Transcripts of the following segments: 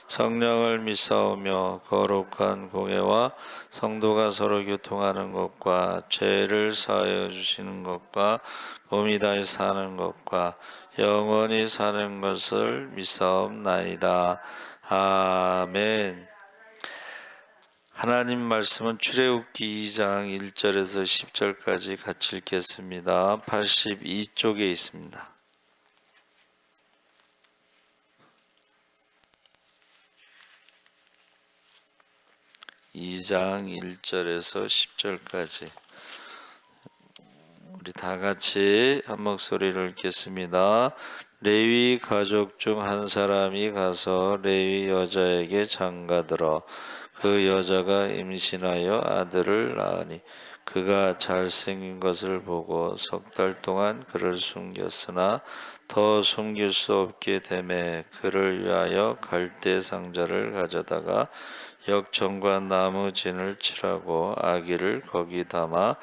성령을 믿사오며 거룩한 공예와 성도가 서로 교통하는 것과 죄를 사하여 주시는 것과 몸이 다시 사는 것과 영원히 사는 것을 믿사옵나이다. 아멘. 하나님 말씀은 출애굽기 2장 1절에서 10절까지 같이 읽겠습니다. 82쪽에 있습니다. 2장 1절에서 10절까지 우리 다 같이 한 목소리를 읽겠습니다. 레위 가족 중 한 사람이 가서 레위 여자에게 장가들어 그 여자가 임신하여 아들을 낳으니 그가 잘생긴 것을 보고 석 달 동안 그를 숨겼으나 더 숨길 수 없게 되매 그를 위하여 갈대 상자를 가져다가 역청과 나무 진을 칠하고 아기를 거기 담아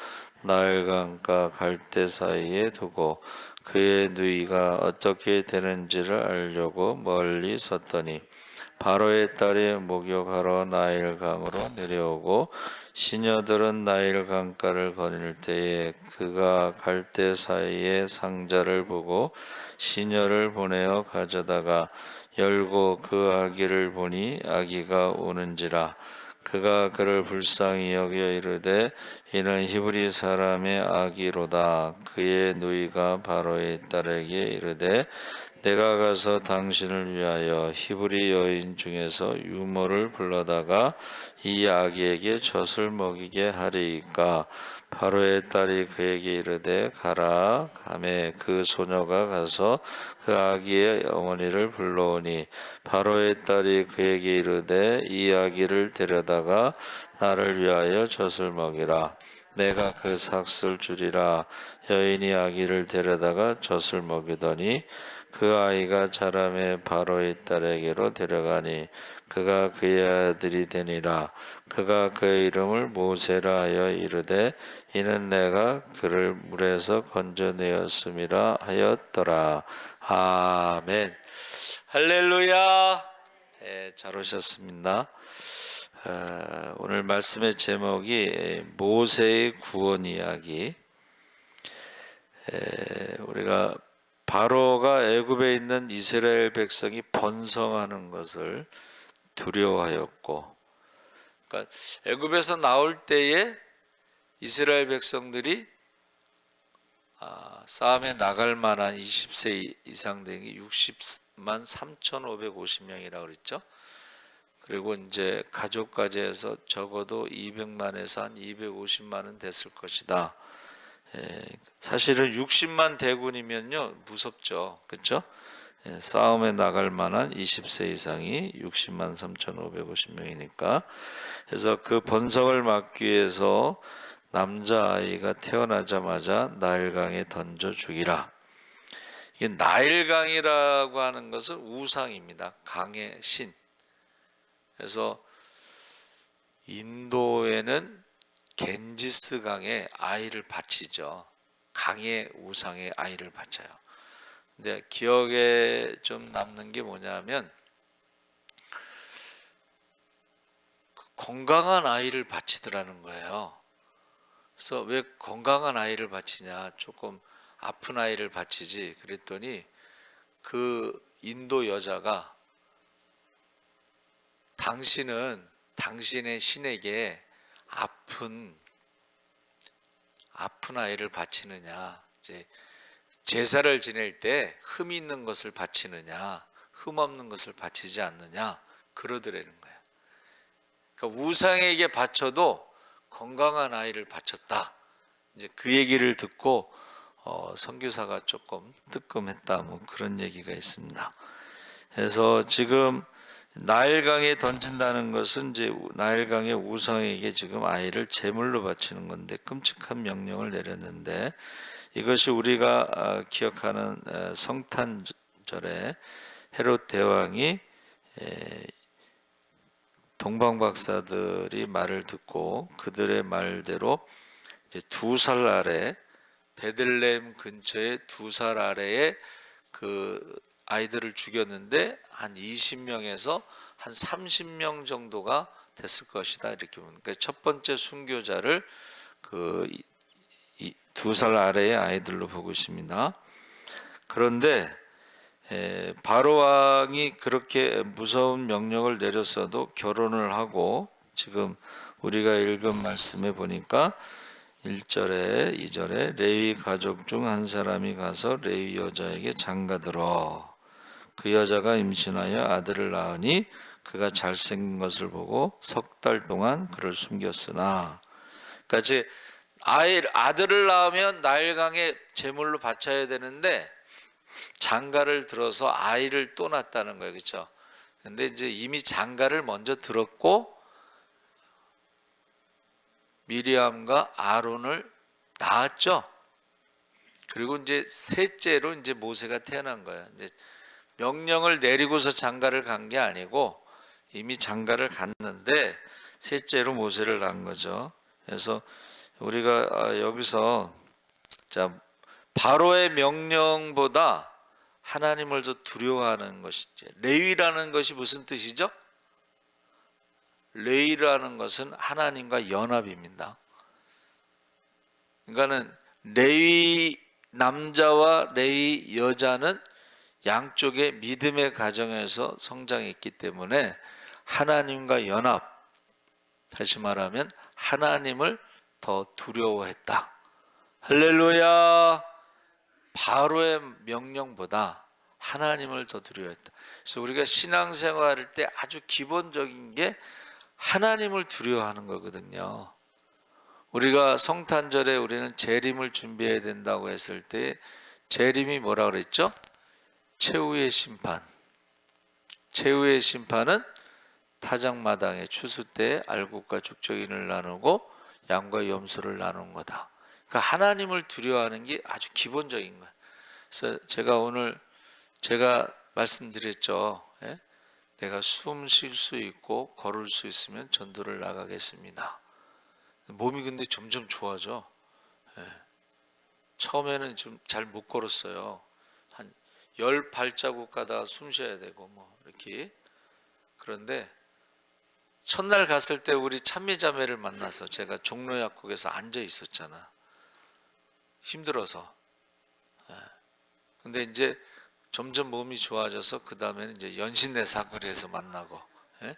나일강과 갈대 사이에 두고 그의 누이가 어떻게 되는지를 알려고 멀리 섰더니 바로의 딸이 목욕하러 나일강으로 내려오고 시녀들은 나일강가를 거닐 때에 그가 갈대 사이에 상자를 보고 시녀를 보내어 가져다가 열고 그 아기를 보니 아기가 우는지라. 그가 그를 불쌍히 여겨 이르되 이는 히브리 사람의 아기로다. 그의 누이가 바로의 딸에게 이르되 내가 가서 당신을 위하여 히브리 여인 중에서 유모를 불러다가 이 아기에게 젖을 먹이게 하리이까. 바로의 딸이 그에게 이르되 가라. 하매 그 소녀가 가서 그 아기의 어머니를 불러오니 바로의 딸이 그에게 이르되 이 아기를 데려다가 나를 위하여 젖을 먹이라. 내가 그 삭슬 주리라. 여인이 아기를 데려다가 젖을 먹이더니 그 아이가 자라매 바로의 딸에게로 데려가니 그가 그의 아들이 되니라. 그가 그의 이름을 모세라 하여 이르되 이는 내가 그를 물에서 건져내었음이라 하였더라. 아멘. 할렐루야. 네, 잘 오셨습니다. 오늘 말씀의 제목이 모세의 구원 이야기. 우리가 바로가 애굽에 있는 이스라엘 백성이 번성하는 것을 두려워하였고, 그러니까 애굽에서 나올 때에 이스라엘 백성들이 싸움에 나갈 만한 20세 이상 된 게 60만 3,550명이라고 그랬죠. 그리고 이제 가족까지 해서 적어도 200만에서 한 250만은 됐을 것이다. 사실은 60만 대군이면요 무섭죠, 그렇죠? 싸움에 나갈 만한 20세 이상이 60만 3,550명이니까. 그래서 그 번성을 막기 위해서 남자아이가 태어나자마자 나일강에 던져 죽이라. 이게 나일강이라고 하는 것은 우상입니다. 강의 신. 그래서 인도에는 겐지스 강에 아이를 바치죠. 강의 우상에 아이를 바쳐요. 근데 기억에 좀 남는 게 뭐냐면 건강한 아이를 바치더라는 거예요. 그래서 왜 건강한 아이를 바치냐, 조금 아픈 아이를 바치지 그랬더니 그 인도 여자가 당신은 당신의 신에게 아픈 아이를 바치느냐, 이제 제사를 지낼 때 흠 있는 것을 바치느냐, 흠 없는 것을 바치지 않느냐 그러더라는 거예요. 그러니까 우상에게 바쳐도 건강한 아이를 바쳤다. 이제 그 얘기를 듣고 선교사가 조금 뜨끔했다, 뭐 그런 얘기가 있습니다. 그래서 지금 나일강에 던진다는 것은 이제 나일강의 우상에게 지금 아이를 제물로 바치는 건데 끔찍한 명령을 내렸는데, 이것이 우리가 기억하는 성탄절에 헤롯 대왕이 동방박사들이 말을 듣고 그들의 말대로 이제 2살 아래, 베들레헴 근처에 2살 아래에 그 아이들을 죽였는데 한 20명에서 한 30명 정도가 됐을 것이다 이렇게 보는. 그러니까 첫 번째 순교자를 그 2살 아래의 아이들로 보고 있습니다. 그런데 바로 왕이 그렇게 무서운 명령을 내렸어도 결혼을 하고, 지금 우리가 읽은 말씀에 보니까 1절에 2절에 레위 가족 중 한 사람이 가서 레위 여자에게 장가들어 그 여자가 임신하여 아들을 낳으니 그가 잘생긴 것을 보고 석 달 동안 그를 숨겼으나. 그러니까 아들을 낳으면 나일강에 제물로 바쳐야 되는데 장가를 들어서 아이를 또 낳았다는 거예요. 그렇죠? 근데 이제 이미 장가를 먼저 들었고 미리암과 아론을 낳았죠. 그리고 이제 셋째로 이제 모세가 태어난 거예요. 이제 명령을 내리고서 장가를 간 게 아니고 이미 장가를 갔는데 셋째로 모세를 낳은 거죠. 그래서 우리가 여기서 자, 바로의 명령보다 하나님을 더 두려워하는 것이죠. 레위라는 것이 무슨 뜻이죠? 레위라는 것은 하나님과 연합입니다. 그러니까는 레위 남자와 레위 여자는 양쪽의 믿음의 가정에서 성장했기 때문에 하나님과 연합, 다시 말하면 하나님을 더 두려워했다. 할렐루야. 바로의 명령보다 하나님을 더 두려워했다. 그래서 우리가 신앙생활할 때 아주 기본적인 게 하나님을 두려워하는 거거든요. 우리가 성탄절에 우리는 재림을 준비해야 된다고 했을 때 재림이 뭐라 그랬죠? 최후의 심판. 최후의 심판은 타작마당에 추수 때 알곡과 죽적인을 나누고 양과 염소를 나누는 거다. 그러니까 하나님을 두려워하는 게 아주 기본적인 거예요. 그래서 제가 말씀드렸죠. 예? 내가 숨 쉴 수 있고 걸을 수 있으면 전도를 나가겠습니다. 몸이 근데 점점 좋아져. 예. 처음에는 좀 잘 못 걸었어요. 한 10발자국 가다가 숨 쉬어야 되고 뭐 이렇게. 그런데 첫날 갔을 때 우리 찬미자매를 만나서 제가 종로약국에서 앉아 있었잖아. 힘들어서. 근데 이제 점점 몸이 좋아져서 그 다음에는 이제 연신내 사거리에서 만나고, 예?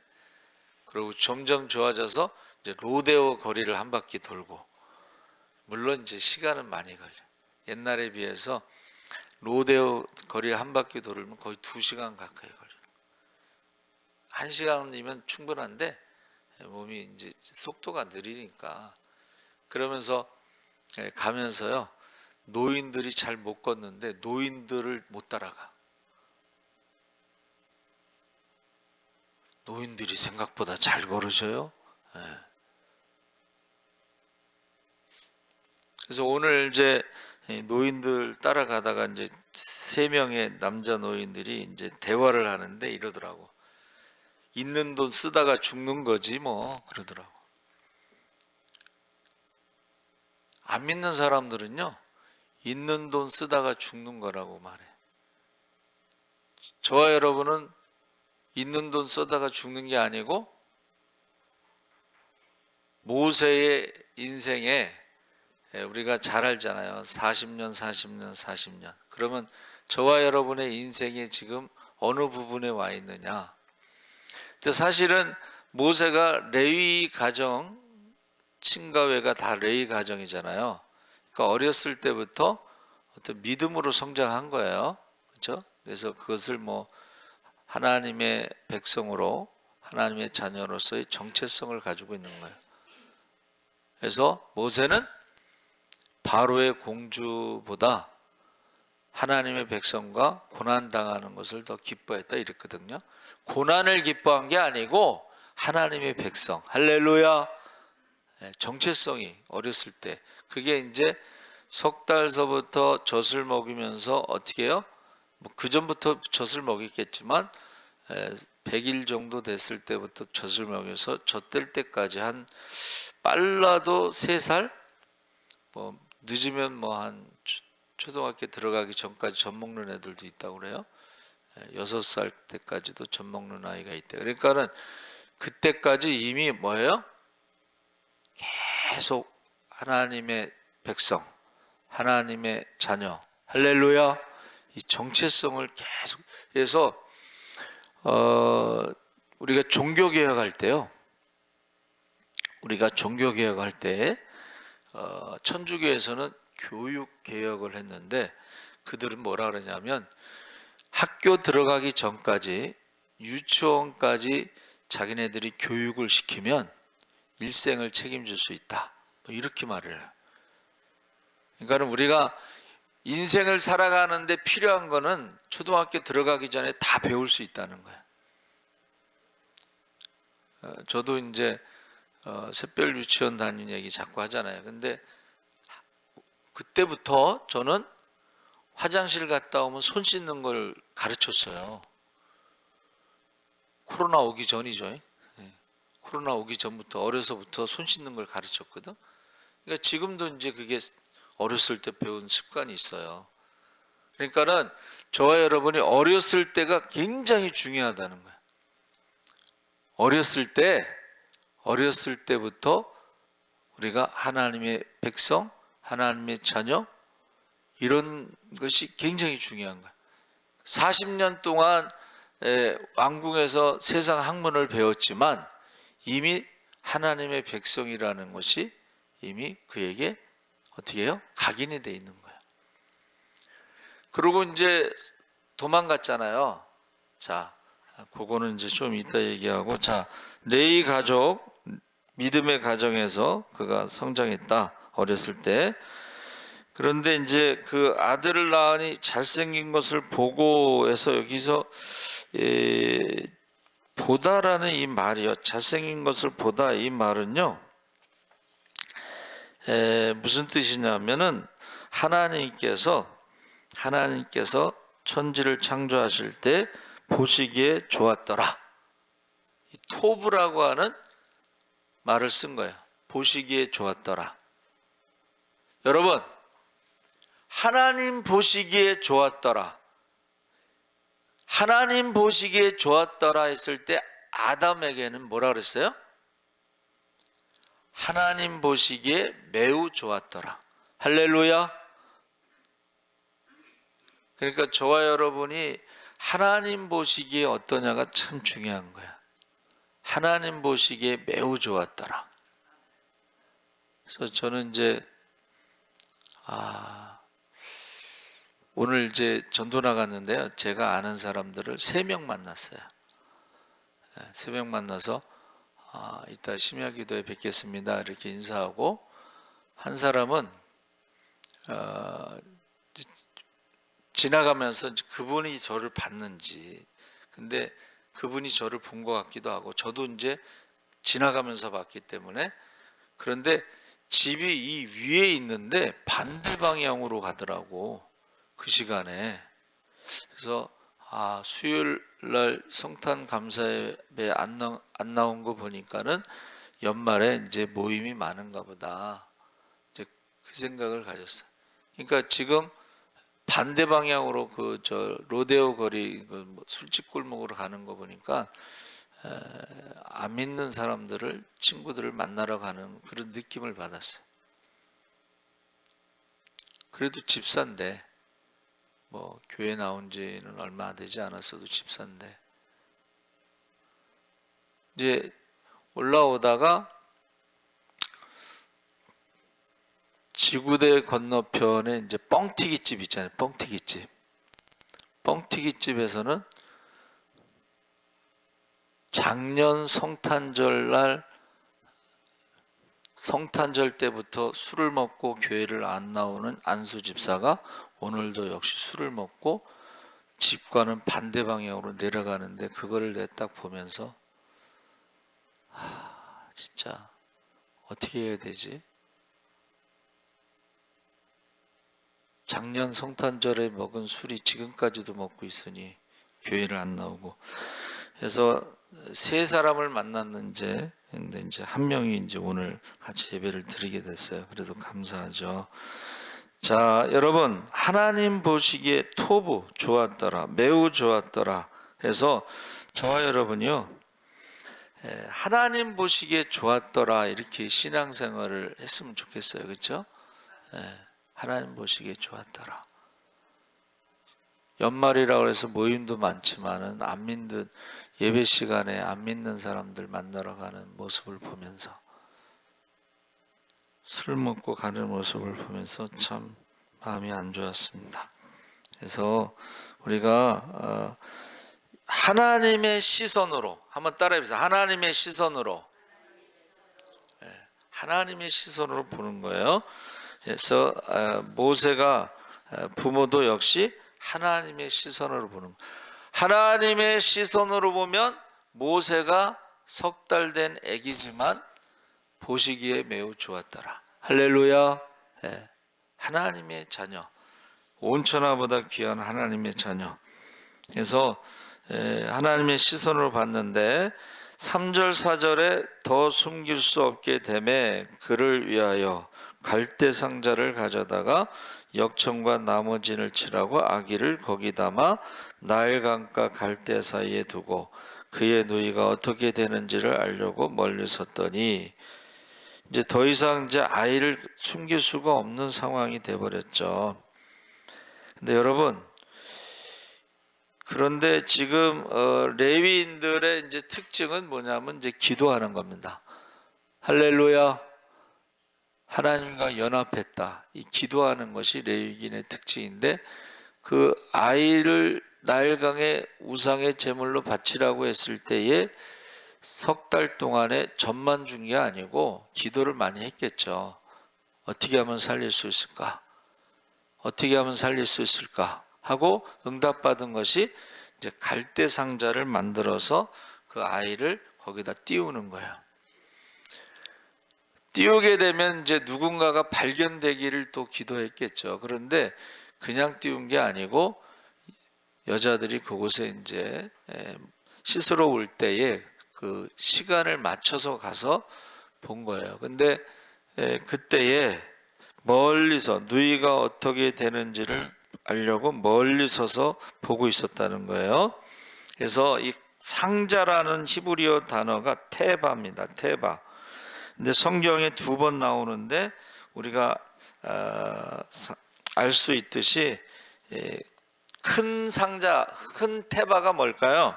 그리고 점점 좋아져서 이제 로데오 거리를 한 바퀴 돌고. 물론 이제 시간은 많이 걸려. 옛날에 비해서 로데오 거리 한 바퀴 돌면 거의 2시간 가까이 걸려. 1시간이면 충분한데 몸이 이제 속도가 느리니까. 그러면서 가면서요, 노인들이 잘 못 걷는데 노인들을 못 따라가. 노인들이 생각보다 잘 걸으셔요. 그래서 오늘 이제 노인들 따라가다가 이제 3명의 남자 노인들이 이제 대화를 하는데 이러더라고. 있는 돈 쓰다가 죽는 거지 뭐, 그러더라고. 안 믿는 사람들은요, 있는 돈 쓰다가 죽는 거라고 말해. 저와 여러분은 있는 돈 쓰다가 죽는 게 아니고 모세의 인생에, 우리가 잘 알잖아요. 40년, 40년, 40년. 그러면 저와 여러분의 인생이 지금 어느 부분에 와 있느냐? 근데 사실은 모세가 레위 가정, 친가회가 다 레위 가정이잖아요. 그러니까 어렸을 때부터 어떤 믿음으로 성장한 거예요. 그렇죠? 그래서 그것을 뭐 하나님의 백성으로, 하나님의 자녀로서의 정체성을 가지고 있는 거예요. 그래서 모세는 바로의 공주보다 하나님의 백성과 고난당하는 것을 더 기뻐했다 이랬거든요. 고난을 기뻐한 게 아니고 하나님의 백성, 할렐루야, 정체성이 어렸을 때, 그게 이제 석 달서부터 젖을 먹이면서 어떻게 해요? 뭐 그 전부터 젖을 먹였겠지만 100일 정도 됐을 때부터 젖을 먹여서 젖될 때까지, 한 빨라도 3살, 뭐 늦으면 뭐 한 초등학교 들어가기 전까지 젖 먹는 애들도 있다고 그래요. 6살 때까지도 젖 먹는 아이가 있대. 그러니까는 그때까지 이미 뭐예요? 계속 하나님의 백성, 하나님의 자녀, 할렐루야, 이 정체성을 계속 해서 우리가 종교개혁할 때요, 우리가 종교개혁할 때 천주교에서는 교육개혁을 했는데 그들은 뭐라 그러냐면 학교 들어가기 전까지 유치원까지 자기네들이 교육을 시키면 일생을 책임질 수 있다, 뭐 이렇게 말을 해요. 그러니까 우리가 인생을 살아가는데 필요한 거는 초등학교 들어가기 전에 다 배울 수 있다는 거예요. 저도 이제 샛별 유치원 다니는 얘기 자꾸 하잖아요. 근데 그때부터 저는 화장실 갔다 오면 손 씻는 걸 가르쳤어요. 코로나 오기 전이죠. 코로나 오기 전부터, 어려서부터 손 씻는 걸 가르쳤거든. 그러니까 지금도 이제 그게 어렸을 때 배운 습관이 있어요. 그러니까는 저와 여러분이 어렸을 때가 굉장히 중요하다는 거예요. 어렸을 때부터 우리가 하나님의 백성, 하나님의 자녀, 이런 것이 굉장히 중요한 거예요. 40년 동안 왕궁에서 세상 학문을 배웠지만 이미 하나님의 백성이라는 것이 이미 그에게 어떻게 해요? 각인이 돼 있는 거예요. 그리고 이제 도망갔잖아요. 자, 그거는 이제 좀 이따 얘기하고, 자, 레위 가족, 믿음의 가정에서 그가 성장했다, 어렸을 때. 그런데 이제 그 아들을 낳으니 잘생긴 것을 보고 해서 여기서 보다라는 이 말이요, 잘생긴 것을 보다, 이 말은요 무슨 뜻이냐면은 하나님께서 천지를 창조하실 때 보시기에 좋았더라, 이 토브라고 하는 말을 쓴 거예요. 보시기에 좋았더라. 여러분, 하나님 보시기에 좋았더라, 하나님 보시기에 좋았더라 했을 때 아담에게는 뭐라 그랬어요? 하나님 보시기에 매우 좋았더라. 할렐루야. 그러니까 저와 여러분이 하나님 보시기에 어떠냐가 참 중요한 거야. 하나님 보시기에 매우 좋았더라. 그래서 저는 이제 오늘 이제 전도 나갔는데요, 제가 아는 사람들을 3명 만났어요. 3명 만나서 이따 심야 기도에 뵙겠습니다 이렇게 인사하고, 한 사람은 지나가면서 그분이 저를 봤는지, 근데 그분이 저를 본 것 같기도 하고, 저도 이제 지나가면서 봤기 때문에, 그런데 집이 이 위에 있는데 반대 방향으로 가더라고, 그 시간에. 그래서 수요일 날 성탄 감사예배 안 나온 거 보니까는 연말에 이제 모임이 많은가 보다, 이제 그 생각을 가졌어요. 그러니까 지금 반대 방향으로 로데오 거리 술집 골목으로 가는 거 보니까 안 믿는 사람들을, 친구들을 만나러 가는 그런 느낌을 받았어요. 그래도 집사인데, 뭐 교회 나온 지는 얼마 되지 않았어도 집사인데, 이제 올라오다가 지구대 건너편에 이제 뻥튀기집 있잖아요. 뻥튀기집에서는 작년 성탄절 때부터 술을 먹고 교회를 안 나오는 안수 집사가 오늘도 역시 술을 먹고 집과는 반대 방향으로 내려가는데, 그거를 내가 딱 보면서 진짜 어떻게 해야 되지? 작년 성탄절에 먹은 술이 지금까지도 먹고 있으니 교회를 안 나오고. 그래서 3사람을 만났는데, 근데 이제 한 명이 이제 오늘 같이 예배를 드리게 됐어요. 그래서 감사하죠. 자, 여러분, 하나님 보시기에 토부 좋았더라, 매우 좋았더라 해서 저와 여러분이요, 하나님 보시기에 좋았더라 이렇게 신앙생활을 했으면 좋겠어요. 그렇죠? 하나님 보시기에 좋았더라. 연말이라고 해서 모임도 많지만은 안 믿는, 예배 시간에 안 믿는 사람들 만나러 가는 모습을 보면서, 술 먹고 가는 모습을 보면서 참 마음이 안 좋았습니다. 그래서 우리가 하나님의 시선으로 한번 따라해보세요. 하나님의 시선으로, 하나님의 시선으로 보는 거예요. 그래서 모세가 부모도 역시 하나님의 시선으로 보는 거예요. 하나님의 시선으로 보면 모세가 석 달 된 아기지만 보시기에 매우 좋았더라. 할렐루야. 하나님의 자녀, 온천하보다 귀한 하나님의 자녀. 그래서 하나님의 시선으로 봤는데 3절 4절에 더 숨길 수 없게 되매 그를 위하여 갈대 상자를 가져다가 역청과 나머진을 칠하고 아기를 거기 담아 나일강과 갈대 사이에 두고 그의 누이가 어떻게 되는지를 알려고 멀리 섰더니, 이제 더 이상 이제 아이를 숨길 수가 없는 상황이 돼버렸죠. 근데 여러분, 그런데 지금 레위인들의 이제 특징은 뭐냐면 이제 기도하는 겁니다. 할렐루야. 하나님과 연합했다. 이 기도하는 것이 레위인의 특징인데, 그 아이를 나일강의 우상의 제물로 바치라고 했을 때에 석 달 동안에 젖만 준 게 아니고 기도를 많이 했겠죠. 어떻게 하면 살릴 수 있을까? 어떻게 하면 살릴 수 있을까? 하고 응답받은 것이 이제 갈대 상자를 만들어서 그 아이를 거기다 띄우는 거예요. 띄우게 되면 이제 누군가가 발견되기를 또 기도했겠죠. 그런데 그냥 띄운 게 아니고 여자들이 그곳에 이제 씻으러 올 때에 그 시간을 맞춰서 가서 본 거예요. 근데 그때에 멀리서 누이가 어떻게 되는지를 알려고 멀리 서서 보고 있었다는 거예요. 그래서 이 상자라는 히브리어 단어가 테바입니다. 테바. 근데 성경에 2번 나오는데 우리가 알 수 있듯이 큰 상자, 큰 테바가 뭘까요?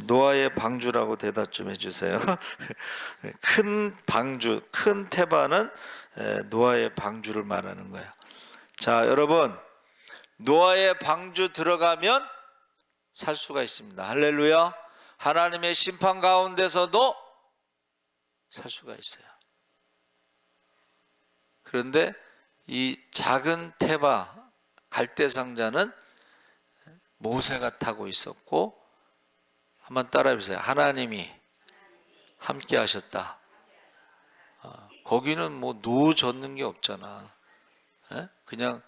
노아의 방주라고 대답 좀 해주세요. 큰 방주, 큰 테바는 노아의 방주를 말하는 거예요. 자, 여러분, 노아의 방주 들어가면 살 수가 있습니다. 할렐루야. 하나님의 심판 가운데서도 살 수가 있어요. 그런데 이 작은 테바, 갈대 상자는 모세가 타고 있었고, 한번 따라해 보세요. 하나님이 함께 하셨다. 거기는 뭐 노 젓는 게 없잖아. 그냥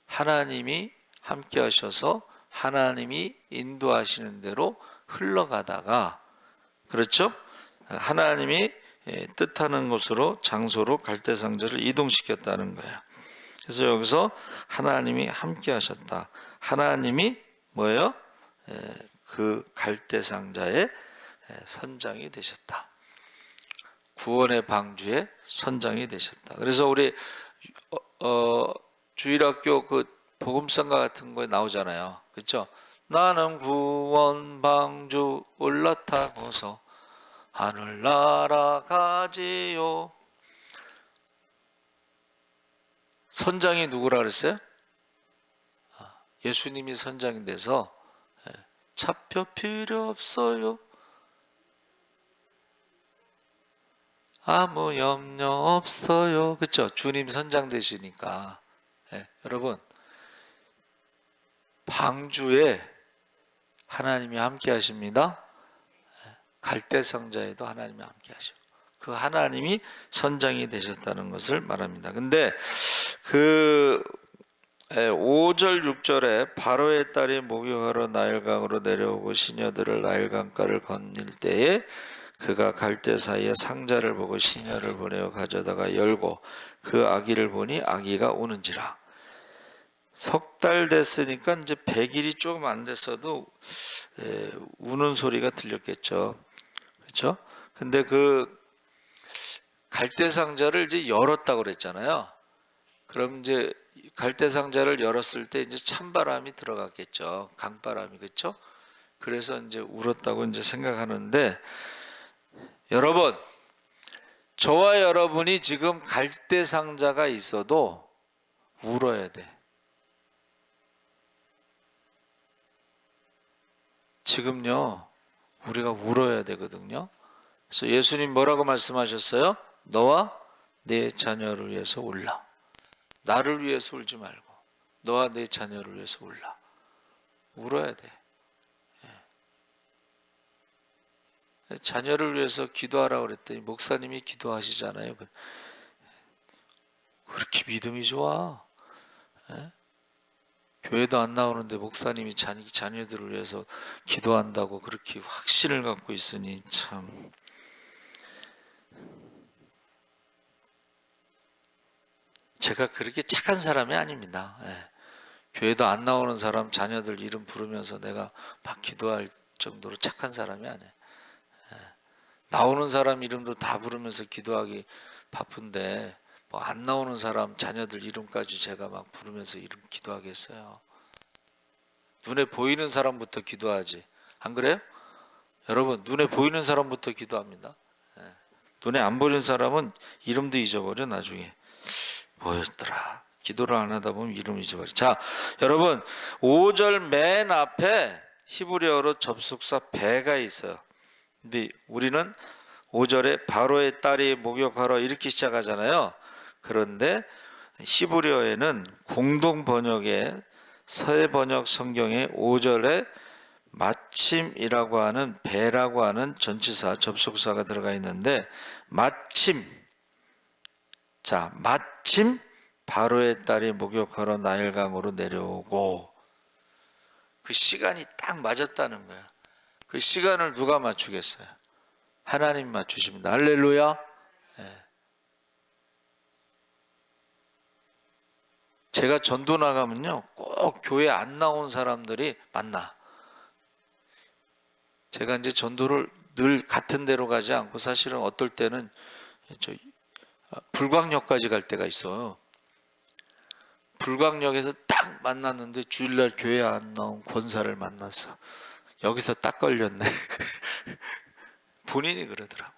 하나님이 함께 하셔서 하나님이 인도하시는 대로 흘러가다가, 그렇죠? 하나님이 뜻하는 곳으로, 장소로 갈대 상자를 이동시켰다는 거예요. 그래서 여기서 하나님이 함께 하셨다. 하나님이 뭐예요? 그 갈대 상자의 선장이 되셨다. 구원의 방주의 선장이 되셨다. 그래서 우리 주일학교 그 복음성가 같은 거에 나오잖아요. 그렇죠? 나는 구원 방주 올라타고서 하늘 날아가지요. 선장이 누구라 그랬어요? 예수님이 선장이 돼서 차표 필요 없어요. 아무 염려 없어요. 그렇죠? 주님 선장 되시니까. 여러분, 방주에 하나님이 함께 하십니다. 갈대 상자에도 하나님이 함께 하시고, 그 하나님이 선장이 되셨다는 것을 말합니다. 근데 그 5절 6절에 바로의 딸이 목욕하러 나일강으로 내려오고 시녀들을 나일강가를 건널 때에 그가 갈대 사이에 상자를 보고 시녀를 보내어 가져다가 열고 그 아기를 보니 아기가 우는지라. 석 달 됐으니까 이제 100일이 조금 안 됐어도 우는 소리가 들렸겠죠. 그렇죠? 근데 그 갈대 상자를 이제 열었다고 그랬잖아요. 그럼 이제 갈대 상자를 열었을 때 이제 찬바람이 들어갔겠죠. 강바람이, 그렇죠? 그래서 이제 울었다고 이제 생각하는데, 여러분, 저와 여러분이 지금 갈대 상자가 있어도 울어야 돼. 지금요, 우리가 울어야 되거든요. 그래서 예수님 뭐라고 말씀하셨어요? 너와 내 자녀를 위해서 울라. 나를 위해서 울지 말고 너와 내 자녀를 위해서 울라. 울어야 돼. 자녀를 위해서 기도하라고 그랬더니 목사님이 기도하시잖아요. 그렇게 믿음이 좋아. 교회도 안 나오는데 목사님이 자녀들을 위해서 기도한다고 그렇게 확신을 갖고 있으니 참. 제가 그렇게 착한 사람이 아닙니다. 교회도 안 나오는 사람 자녀들 이름 부르면서 내가 막 기도할 정도로 착한 사람이 아니에요. 나오는 사람 이름도 다 부르면서 기도하기 바쁜데 뭐 안 나오는 사람 자녀들 이름까지 제가 막 부르면서 이름 기도하겠어요. 눈에 보이는 사람부터 기도하지. 안 그래요? 여러분, 눈에 보이는 사람부터 기도합니다. 눈에 안 보이는 사람은 이름도 잊어버려. 나중에 뭐였더라, 기도를 안 하다 보면 이름 잊어버려. 자, 여러분, 5절 맨 앞에 히브리어로 접속사 배가 있어요. 근데 우리는 5절에 바로의 딸이 목욕하러 이렇게 시작하잖아요. 그런데 히브리어에는 공동 번역의 새 번역 성경에 5절에 마침이라고 하는 배라고 하는 전치사 접속사가 들어가 있는데, 마침, 자, 마침 바로의 딸이 목욕하러 나일강으로 내려오고, 그 시간이 딱 맞았다는 거야. 그 시간을 누가 맞추겠어요? 하나님 맞추십니다. 할렐루야. 제가 전도 나가면요, 꼭 교회 안 나온 사람들이 만나. 제가 이제 전도를 늘 같은 데로 가지 않고 사실은 어떨 때는 저 불광역까지 갈 때가 있어요. 불광역에서 딱 만났는데 주일날 교회 안 나온 권사를 만났어. 여기서 딱 걸렸네. 본인이 그러더라고.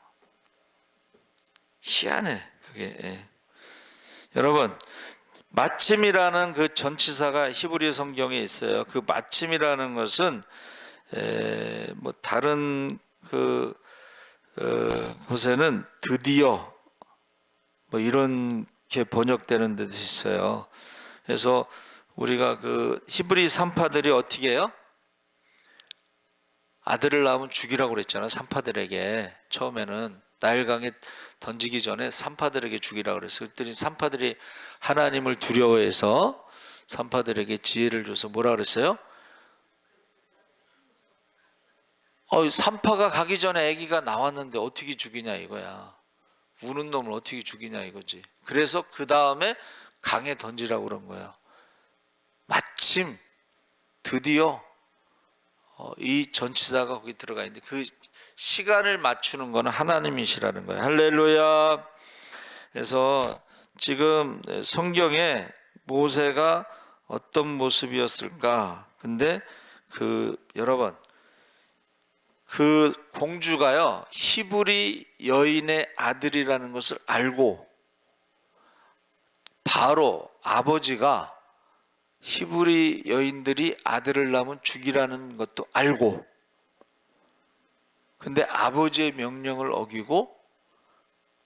희한해 그게. 여러분, 마침이라는 그 전치사가 히브리 성경에 있어요. 그 마침이라는 것은 뭐 다른 곳에는 드디어 뭐 이렇게 번역되는 데도 있어요. 그래서 우리가 그 히브리 산파들이 어떻게 해요? 아들을 낳으면 죽이라고 그랬잖아. 산파들에게 처음에는 나일강에 던지기 전에 산파들에게 죽이라고 그랬어요. 그랬더니 산파들이 하나님을 두려워해서 산파들에게 지혜를 줘서 뭐라 그랬어요? 산파가 가기 전에 아기가 나왔는데 어떻게 죽이냐 이거야. 우는 놈을 어떻게 죽이냐 이거지. 그래서 그 다음에 강에 던지라고 그런 거예요. 마침 드디어 이 전치사가 거기 들어가 있는데 그 시간을 맞추는 거는 하나님이시라는 거예요. 할렐루야. 그래서 지금 성경에 모세가 어떤 모습이었을까? 근데 여러분, 그 공주가요, 히브리 여인의 아들이라는 것을 알고, 바로 아버지가 히브리 여인들이 아들을 낳으면 죽이라는 것도 알고, 근데 아버지의 명령을 어기고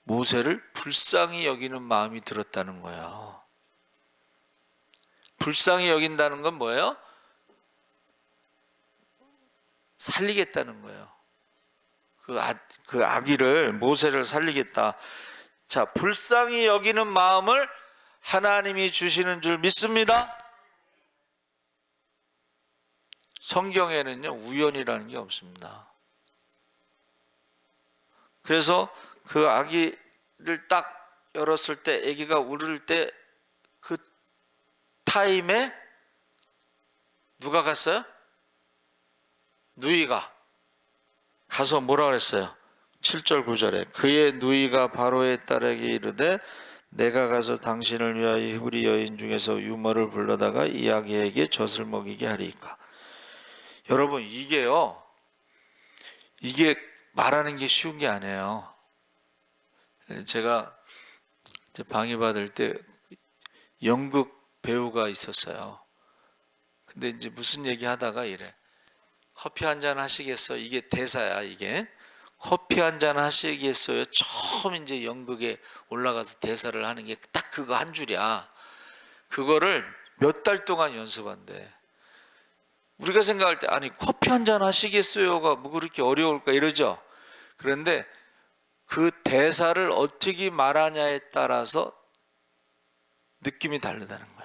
모세를 불쌍히 여기는 마음이 들었다는 거예요. 불쌍히 여긴다는 건 뭐예요? 살리겠다는 거예요. 그 아기를, 모세를 살리겠다. 자, 불쌍히 여기는 마음을 하나님이 주시는 줄 믿습니다. 성경에는요, 우연이라는 게 없습니다. 그래서 그 아기를 딱 열었을 때 아기가 울을 때 그 타임에 누가 갔어요? 누이가 가서 뭐라 그랬어요? 7절 9절에 그의 누이가 바로의 딸에게 이르되 내가 가서 당신을 위하여 히브리 여인 중에서 유머를 불러다가 이 아기에게 젖을 먹이게 하리이까. 여러분 이게요, 이게 말하는 게 쉬운 게 아니에요. 제가 방위 받을 때 연극 배우가 있었어요. 근데 이제 무슨 얘기 하다가 이래. 커피 한 잔 하시겠어? 이게 대사야, 이게. 커피 한 잔 하시겠어요? 처음 이제 연극에 올라가서 대사를 하는 게 딱 그거 한 줄이야. 그거를 몇 달 동안 연습한대. 우리가 생각할 때 아니 커피 한 잔 하시겠어요가 뭐 그렇게 어려울까 이러죠. 그런데 그 대사를 어떻게 말하냐에 따라서 느낌이 다르다는 거예요.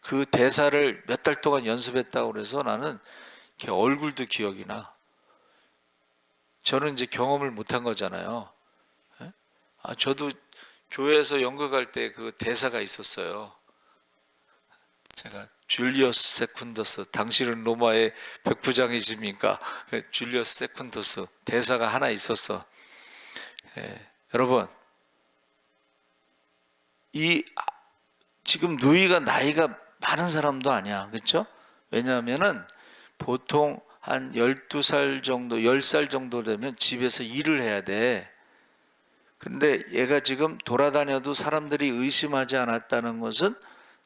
그 대사를 몇 달 동안 연습했다고 그래서 나는 이렇게 얼굴도 기억이 나. 저는 이제 경험을 못한 거잖아요. 저도 교회에서 연극할 때 그 대사가 있었어요. 제가 줄리어스 세쿤더스, 당신은 로마의 백부장이십니까? 줄리어스 세쿤더스 대사가 하나 있었어. 여러분, 이 지금 누이가 나이가 많은 사람도 아니야, 그렇죠? 왜냐하면은 보통 한 12살 정도, 10살 정도 되면 집에서 일을 해야 돼. 근데 얘가 지금 돌아다녀도 사람들이 의심하지 않았다는 것은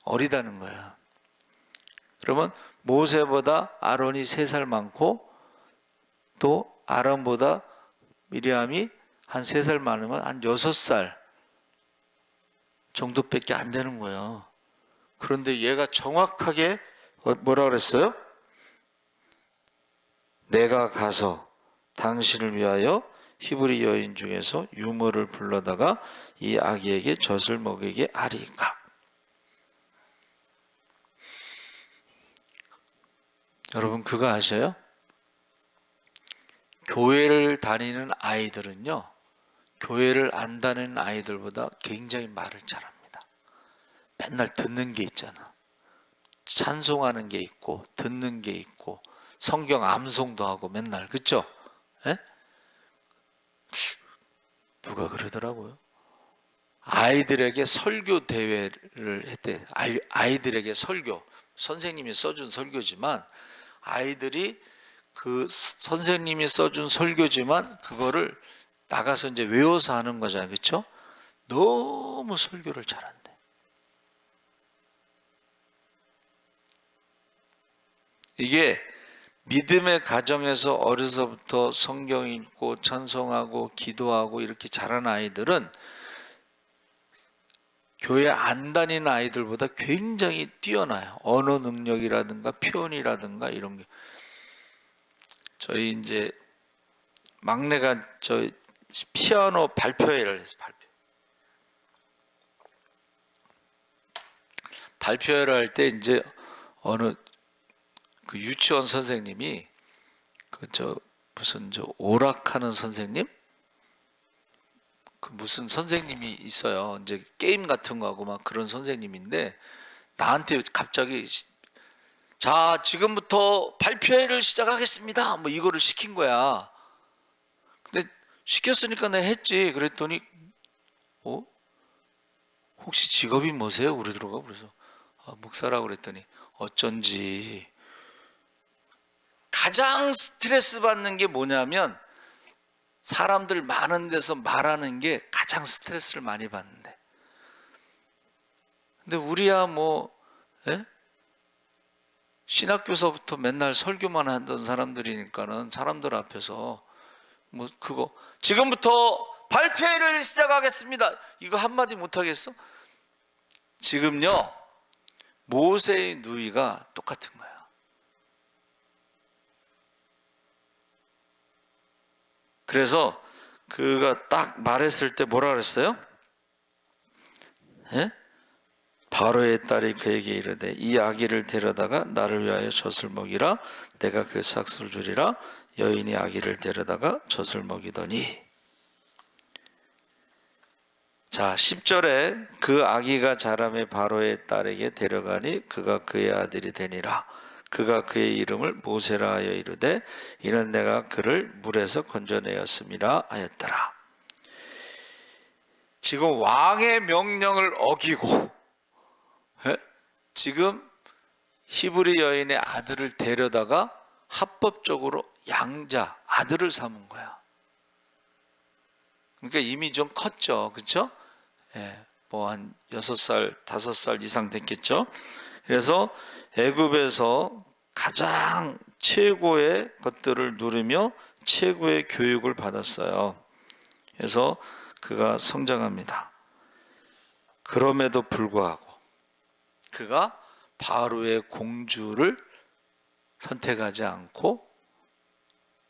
어리다는 거야. 그러면 모세보다 아론이 3살 많고 또 아론보다 미리암이 한 3살 많으면 한 6살 정도밖에 안 되는 거예요. 그런데 얘가 정확하게 뭐라 그랬어요? 내가 가서 당신을 위하여 히브리 여인 중에서 유모를 불러다가 이 아기에게 젖을 먹이게 하리이까. 여러분 그거 아셔요? 교회를 다니는 아이들은요, 교회를 안 다니는 아이들보다 굉장히 말을 잘합니다. 맨날 듣는 게 있잖아. 찬송하는 게 있고 듣는 게 있고 성경 암송도 하고 맨날, 그렇죠? 누가 그러더라고요. 아이들에게 설교 대회를 했대. 아이들에게 설교, 선생님이 써준 설교지만 아이들이 그 선생님이 써준 설교지만 그거를 나가서 이제 외워서 하는 거잖아요, 그렇죠? 너무 설교를 잘한대. 이게 믿음의 가정에서 어려서부터 성경 읽고 찬송하고 기도하고 이렇게 자란 아이들은 교회 안 다니는 아이들보다 굉장히 뛰어나요. 언어 능력이라든가 표현이라든가 이런 게. 저희 이제 막내가 저 피아노 발표회를 해서 발표회를 할 때 이제 어느 그 유치원 선생님이 무슨 오락하는 선생님? 그 무슨 선생님이 있어요. 이제 게임 같은 거 하고 막 그런 선생님인데 나한테 갑자기 자, 지금부터 발표회를 시작하겠습니다. 뭐 이거를 시킨 거야. 근데 시켰으니까 내가 했지. 그랬더니 혹시 직업이 뭐세요? 그러더라고. 그래서 목사라고 그랬더니 어쩐지 가장 스트레스 받는 게 뭐냐면 사람들 많은 데서 말하는 게 가장 스트레스를 많이 받는데. 근데 우리야 뭐 신학교서부터 맨날 설교만 하던 사람들이니까는 사람들 앞에서 뭐 그거 지금부터 발표회를 시작하겠습니다. 이거 한마디 못하겠어? 지금요 모세의 누이가 똑같은 거야. 그래서 그가 딱 말했을 때 뭐라 그랬어요? 바로의 딸이 그에게 이르되 이 아기를 데려다가 나를 위하여 젖을 먹이라. 내가 그 삭슬 주리라. 여인이 아기를 데려다가 젖을 먹이더니. 자, 10절에 그 아기가 자라매 바로의 딸에게 데려가니 그가 그의 아들이 되니라. 그가 그의 이름을 모세라 하여 이르되 이는 내가 그를 물에서 건져내었음이라 하였더라. 지금 왕의 명령을 어기고 지금 히브리 여인의 아들을 데려다가 합법적으로 양자 아들을 삼은 거야. 그러니까 이미 좀 컸죠, 그렇죠? 예, 뭐 한 6살, 5살 이상 됐겠죠. 그래서 애굽에서 가장 최고의 것들을 누리며 최고의 교육을 받았어요. 그래서 그가 성장합니다. 그럼에도 불구하고 그가 바로의 공주를 선택하지 않고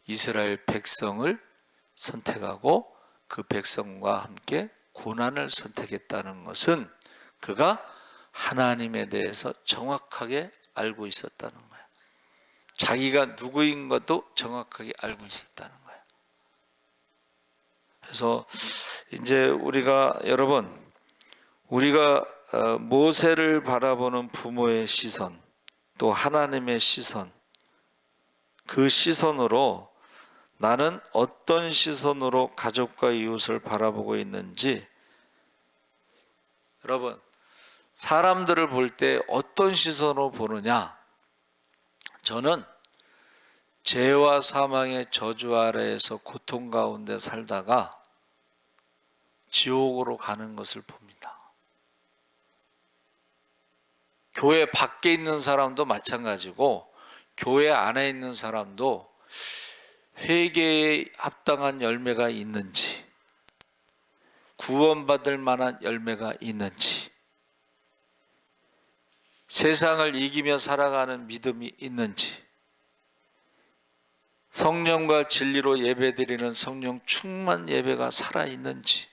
이스라엘 백성을 선택하고 그 백성과 함께 고난을 선택했다는 것은 그가 하나님에 대해서 정확하게 알고 있었다는 거예요. 자기가 누구인 것도 정확하게 알고 있었다는 거예요. 그래서 이제 여러분 우리가 모세를 바라보는 부모의 시선, 또 하나님의 시선, 그 시선으로 나는 어떤 시선으로 가족과 이웃을 바라보고 있는지, 여러분 사람들을 볼 때 어떤 시선으로 보느냐? 저는 죄와 사망의 저주 아래에서 고통 가운데 살다가 지옥으로 가는 것을 봅니다. 교회 밖에 있는 사람도 마찬가지고 교회 안에 있는 사람도 회개에 합당한 열매가 있는지, 구원받을 만한 열매가 있는지, 세상을 이기며 살아가는 믿음이 있는지, 성령과 진리로 예배드리는 성령 충만 예배가 살아있는지,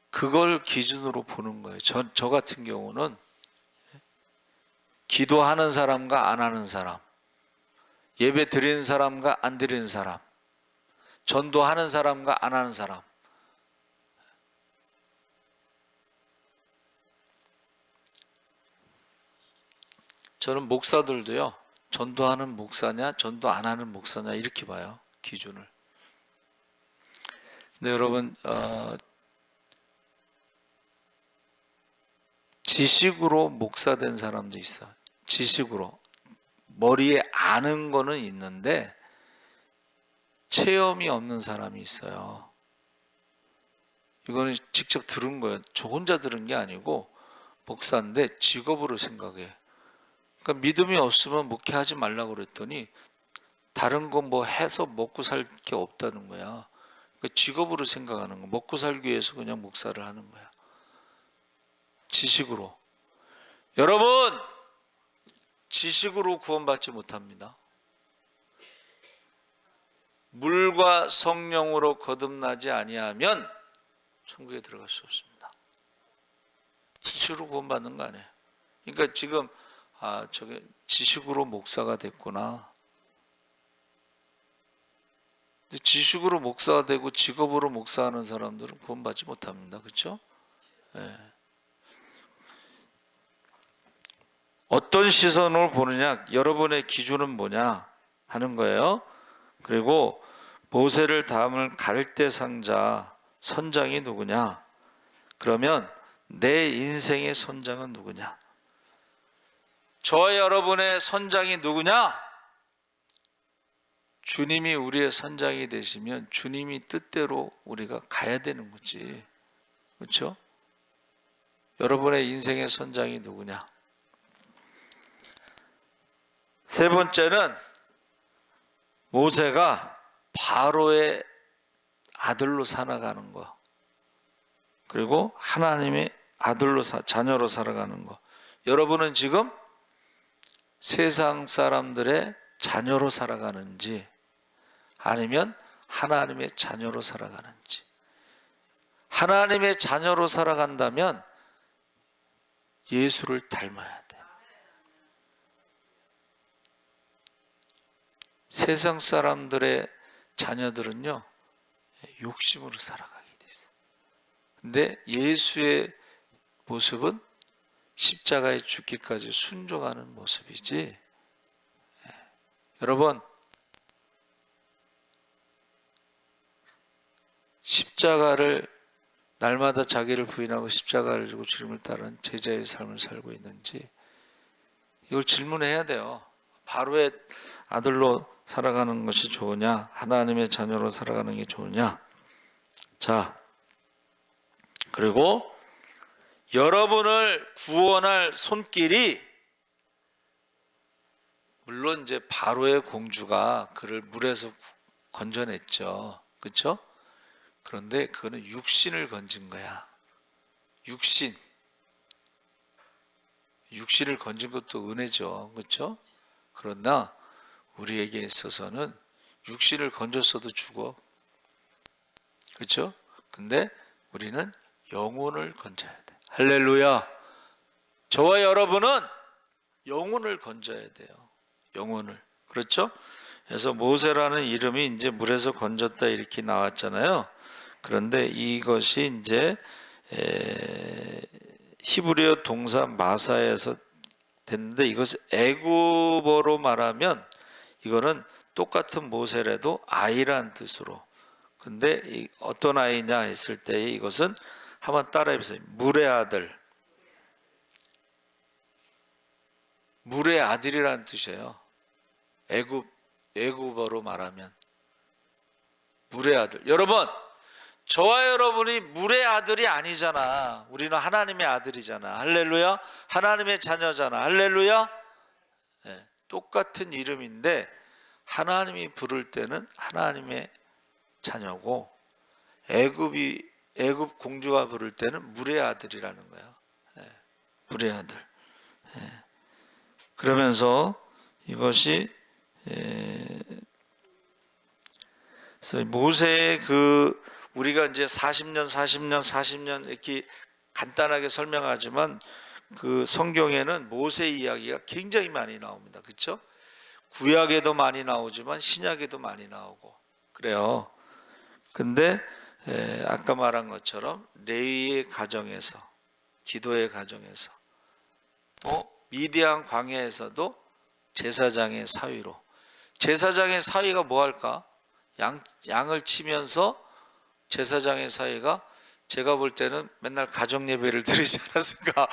그걸 기준으로 보는 거예요. 저 같은 경우는 기도하는 사람과 안 하는 사람, 예배 드리는 사람과 안 드리는 사람, 전도하는 사람과 안 하는 사람, 저는 목사들도요, 전도하는 목사냐 전도 안 하는 목사냐 이렇게 봐요, 기준을. 근데 여러분 지식으로 목사된 사람도 있어요. 지식으로 머리에 아는 거는 있는데 체험이 없는 사람이 있어요. 이거는 직접 들은 거예요. 저 혼자 들은 게 아니고 목사인데 직업으로 생각해. 그러니까 믿음이 없으면 목회하지 말라고 그랬더니 다른 거 뭐 해서 먹고 살 게 없다는 거야. 그러니까 직업으로 생각하는 거. 먹고 살기 위해서 그냥 목사를 하는 거야. 지식으로. 여러분, 지식으로 구원받지 못합니다. 물과 성령으로 거듭나지 아니하면 천국에 들어갈 수 없습니다. 지식으로 구원받는 거 아니에요. 그러니까 지금 저게 지식으로 목사가 됐구나. 근데 지식으로 목사가 되고 직업으로 목사하는 사람들은 구원받지 못합니다. 그렇죠? 네. 어떤 시선으로 보느냐, 여러분의 기준은 뭐냐 하는 거예요. 그리고 모세를 담을 갈대 상자 선장이 누구냐? 그러면 내 인생의 선장은 누구냐? 저와 여러분의 선장이 누구냐? 주님이 우리의 선장이 되시면 주님이 뜻대로 우리가 가야 되는 거지. 그렇죠? 여러분의 인생의 선장이 누구냐? 세 번째는 모세가 바로의 아들로 살아가는 거. 그리고 하나님의 아들로 자녀로 살아가는 거. 여러분은 지금 세상 사람들의 자녀로 살아가는지 아니면 하나님의 자녀로 살아가는지. 하나님의 자녀로 살아간다면 예수를 닮아야 돼. 세상 사람들의 자녀들은요, 욕심으로 살아가게 돼 있어요. 근데 예수의 모습은 십자가에 죽기까지 순종하는 모습이지. 여러분, 십자가를 날마다 자기를 부인하고 십자가를 지고 주님을 따르는 제자의 삶을 살고 있는지 이걸 질문해야 돼요. 바로의 아들로 살아가는 것이 좋으냐, 하나님의 자녀로 살아가는 게 좋으냐. 자, 그리고 여러분을 구원할 손길이, 물론 이제 바로의 공주가 그를 물에서 건져냈죠. 그렇죠? 그런데 그거는 육신을 건진 거야. 육신을 건진 것도 은혜죠. 그렇죠? 그러나 우리에게 있어서는 육신을 건졌어도 죽어. 그렇죠? 근데 우리는 영혼을 건져야 돼. 할렐루야. 저와 여러분은 영혼을 건져야 돼요. 영혼을. 그렇죠? 그래서 모세라는 이름이 이제 물에서 건졌다 이렇게 나왔잖아요. 그런데 이것이 이제 히브리어 동사 마사에서 됐는데, 이것을 애굽어로 말하면 이거는 똑같은 모세라도 아이란 뜻으로. 근데 어떤 아이냐 했을 때 이것은 한번 따라해 보세요. 물의 아들. 물의 아들이라는 뜻이에요. 애굽어로 말하면 물의 아들. 여러분, 저와 여러분이 물의 아들이 아니잖아. 우리는 하나님의 아들이잖아. 할렐루야. 하나님의 자녀잖아. 할렐루야. 네, 똑같은 이름인데 하나님이 부를 때는 하나님의 자녀고, 애굽 공주가 부를 때는 물의 아들이라는 거예요. 네, 물의 아들. 네. 그러면서 이것이 그래서 모세의 우리가 이제 40년 이렇게 간단하게 설명하지만 그 성경에는 모세 이야기가 굉장히 많이 나옵니다. 그렇죠? 구약에도 많이 나오지만 신약에도 많이 나오고 그래요. 근데 아까 말한 것처럼 레위의 가정에서, 기도의 가정에서, 또 미디안 광야에서도 제사장의 사위로. 제사장의 사위가 뭐 할까? 양을 치면서 제사장의 사위가, 제가 볼 때는 맨날 가정 예배를 드리지 않았을까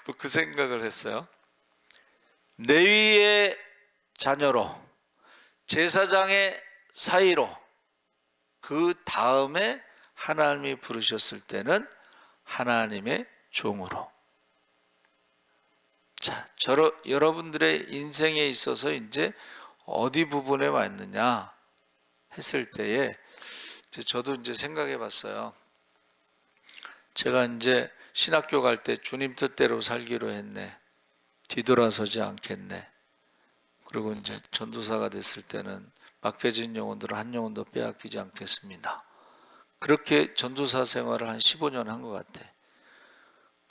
뭐 그 생각을 했어요. 레위의 자녀로, 제사장의 사위로, 그 다음에 하나님이 부르셨을 때는 하나님의 종으로. 자, 여러분들의 인생에 있어서 이제 어디 부분에 와 있느냐 했을 때에 저도 이제 생각해 봤어요. 제가 이제 신학교 갈 때 주님 뜻대로 살기로 했네. 뒤돌아서지 않겠네. 그리고 이제 전도사가 됐을 때는 맡겨진 영혼들을 한 영혼도 빼앗기지 않겠습니다. 그렇게 전도사 생활을 한 15년 한 것 같아.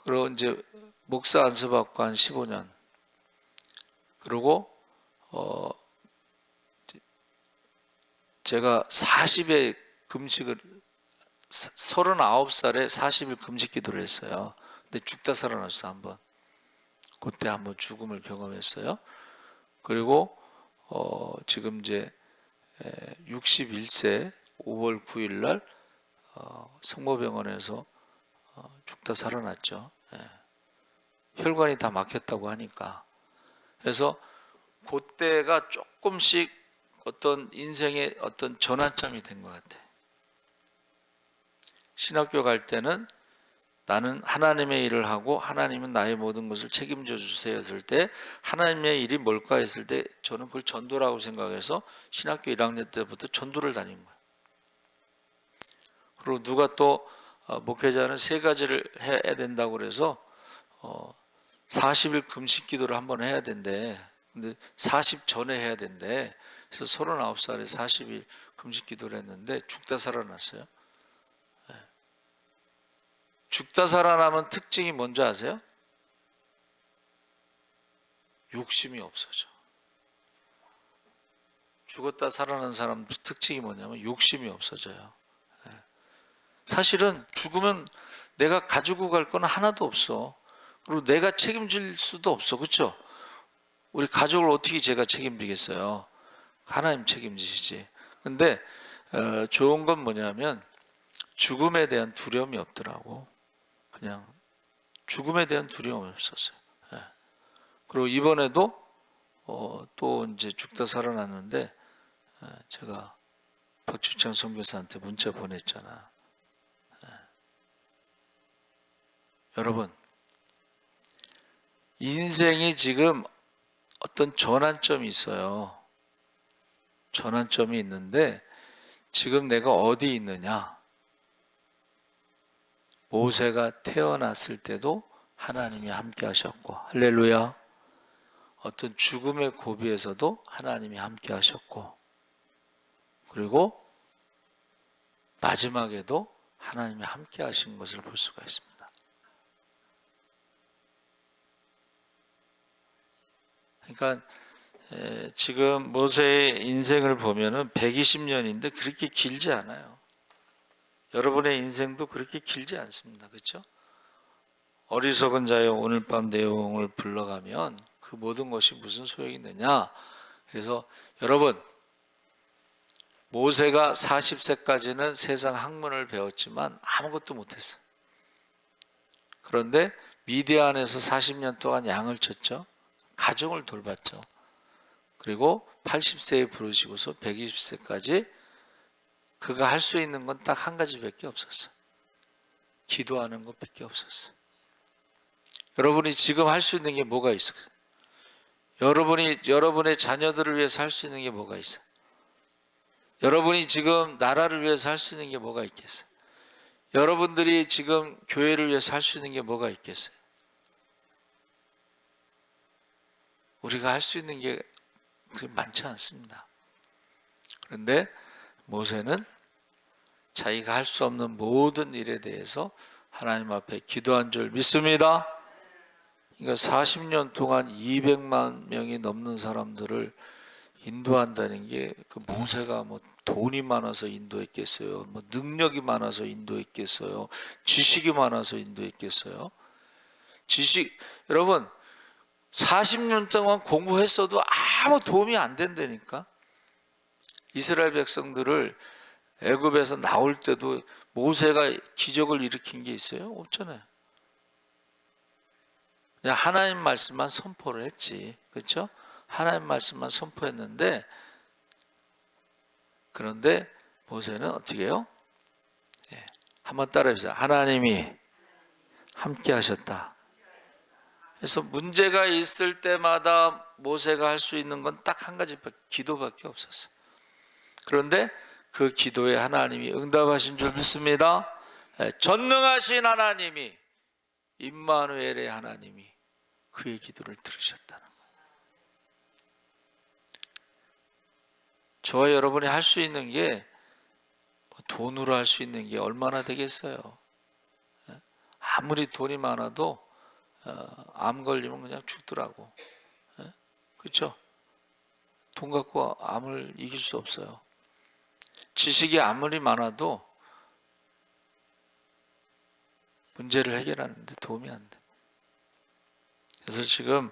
그리고 이제 목사 안수받고 한 15년. 그리고 제가 40에 금식을, 39살에 40일 금식 기도를 했어요. 근데 죽다 살아났어, 한번. 그때 한번 죽음을 경험했어요. 그리고 지금 이제 61세 5월 9일 날 성모병원에서 죽다 살아났죠. 혈관이 다 막혔다고 하니까. 그래서 그때가 조금씩 어떤 인생의 어떤 전환점이 된 것 같아. 신학교 갈 때는 나는 하나님의 일을 하고 하나님은 나의 모든 것을 책임져 주세요 했을 때, 하나님의 일이 뭘까 했을 때 저는 그걸 전도라고 생각해서 신학교 1학년 때부터 전도를 다닌 거예요. 그리고 누가 또 목회자는 3가지를 해야 된다고 그래서 40일 금식 기도를 한번 해야 된대. 근데 40 전에 해야 된대. 그래서 39살에 40일 금식 기도를 했는데 죽다 살아났어요. 죽다 살아나면 특징이 뭔지 아세요? 욕심이 없어져. 죽었다 살아난 사람 특징이 뭐냐면 욕심이 없어져요. 사실은 죽으면 내가 가지고 갈 건 하나도 없어. 그리고 내가 책임질 수도 없어. 그렇죠? 우리 가족을 어떻게 제가 책임지겠어요? 하나님 책임지시지. 근데 좋은 건 뭐냐면 죽음에 대한 두려움이 없더라고. 그냥 죽음에 대한 두려움이 없었어요. 예. 그리고 이번에도 또 이제 죽다 살아났는데 제가 박주창 선교사한테 문자 보냈잖아. 여러분, 인생이 지금 어떤 전환점이 있어요. 전환점이 있는데 지금 내가 어디 있느냐? 모세가 태어났을 때도 하나님이 함께 하셨고, 할렐루야. 어떤 죽음의 고비에서도 하나님이 함께 하셨고, 그리고 마지막에도 하나님이 함께 하신 것을 볼 수가 있습니다. 그러니까 지금 모세의 인생을 보면은 120년인데 그렇게 길지 않아요. 여러분의 인생도 그렇게 길지 않습니다. 그렇죠? 어리석은 자여 오늘 밤 내용을 불러가면 그 모든 것이 무슨 소용이 있느냐? 그래서 여러분, 모세가 40세까지는 세상 학문을 배웠지만 아무것도 못했어. 그런데 미디안에서 40년 동안 양을 쳤죠. 가정을 돌봤죠. 그리고 80세에 부르시고서 120세까지 그가 할 수 있는 건 딱 한 가지밖에 없었어. 기도하는 것밖에 없었어. 여러분이 지금 할 수 있는 게 뭐가 있어? 여러분이 여러분의 자녀들을 위해서 할 수 있는 게 뭐가 있어? 여러분이 지금 나라를 위해서 할 수 있는 게 뭐가 있겠어? 여러분들이 지금 교회를 위해서 할 수 있는 게 뭐가 있겠어요? 우리가 할 수 있는 게 그렇게 많지 않습니다. 그런데 모세는 자기가 할 수 없는 모든 일에 대해서 하나님 앞에 기도한 줄 믿습니다. 그러니까 40년 동안 200만 명이 넘는 사람들을 인도한다는 게 그 모세가 뭐 돈이 많아서 인도했겠어요? 뭐 능력이 많아서 인도했겠어요? 지식이 많아서 인도했겠어요? 여러분 40년 동안 공부했어도 아무 도움이 안 된다니까. 이스라엘 백성들을 애굽에서 나올 때도 모세가 기적을 일으킨 게 있어요? 없잖아요. 그냥 하나님 말씀만 선포를 했지. 그렇죠? 하나님 말씀만 선포했는데 그런데 모세는 어떻게 해요? 한번 따라해 보세요. 하나님이 함께 하셨다. 그래서 문제가 있을 때마다 모세가 할 수 있는 건 딱 한 가지, 기도밖에 없었어요. 그런데 그 기도에 하나님이 응답하신 줄 믿습니다. 전능하신 하나님이, 임마누엘의 하나님이 그의 기도를 들으셨다는 거예요. 저와 여러분이 할 수 있는 게 돈으로 할 수 있는 게 얼마나 되겠어요? 아무리 돈이 많아도 암 걸리면 그냥 죽더라고. 그렇죠? 돈 갖고 암을 이길 수 없어요. 지식이 아무리 많아도 문제를 해결하는데 도움이 안 돼. 그래서 지금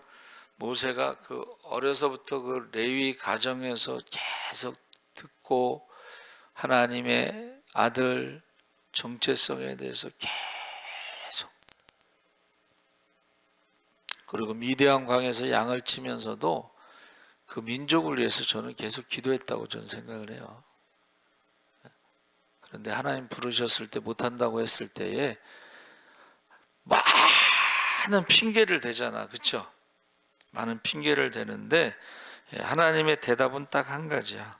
모세가 그 어려서부터 그 레위 가정에서 계속 듣고 하나님의 아들 정체성에 대해서 계속, 그리고 미디안 강에서 양을 치면서도 그 민족을 위해서 저는 계속 기도했다고 저는 생각을 해요. 그런데 하나님 부르셨을 때 못한다고 했을 때에 많은 핑계를 대잖아. 그렇죠? 많은 핑계를 대는데 하나님의 대답은 딱 한 가지야.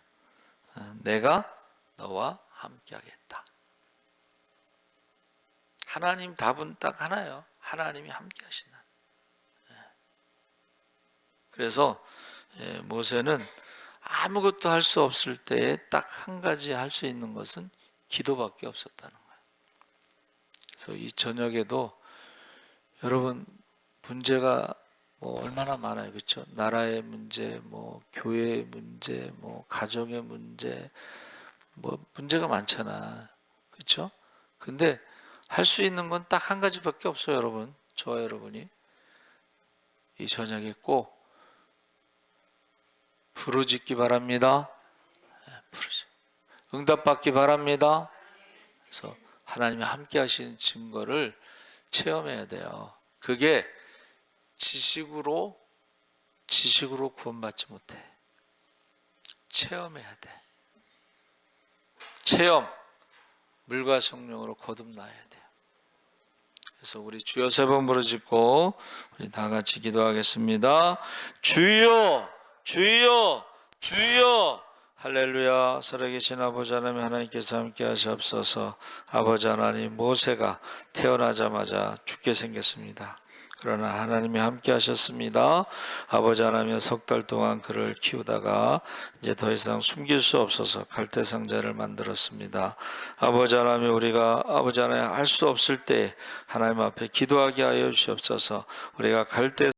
내가 너와 함께 하겠다. 하나님 답은 딱 하나예요. 하나님이 함께 하신다. 그래서 모세는 아무것도 할 수 없을 때에 딱 한 가지 할 수 있는 것은 기도밖에 없었다는 거예요. 그래서 이 저녁에도 여러분 문제가 뭐 얼마나 많아요, 그렇죠? 나라의 문제, 뭐 교회의 문제, 뭐 가정의 문제, 뭐 문제가 많잖아, 그렇죠? 근데 할 수 있는 건 딱 한 가지밖에 없어요, 여러분. 저와 여러분이 이 저녁에 꼭 부르짖기 바랍니다. 응답받기 바랍니다. 그래서 하나님이 함께 하시는 증거를 체험해야 돼요. 그게 지식으로 구원받지 못해. 체험해야 돼. 체험, 물과 성령으로 거듭나야 돼요. 그래서 우리 주여 세 번 부르짖고 우리 다 같이 기도하겠습니다. 주여, 주여, 주여. 할렐루야. 살아계신 아버지 하나님, 하나님께서 함께 하시옵소서. 아버지 하나님, 모세가 태어나자마자 죽게 생겼습니다. 그러나 하나님이 함께 하셨습니다. 아버지 하나님, 석 달 동안 그를 키우다가 이제 더 이상 숨길 수 없어서 갈대 상자를 만들었습니다. 아버지 하나님, 우리가 아버지 하나님 할 수 없을 때 하나님 앞에 기도하게 하여 주시옵소서. 우리가 갈대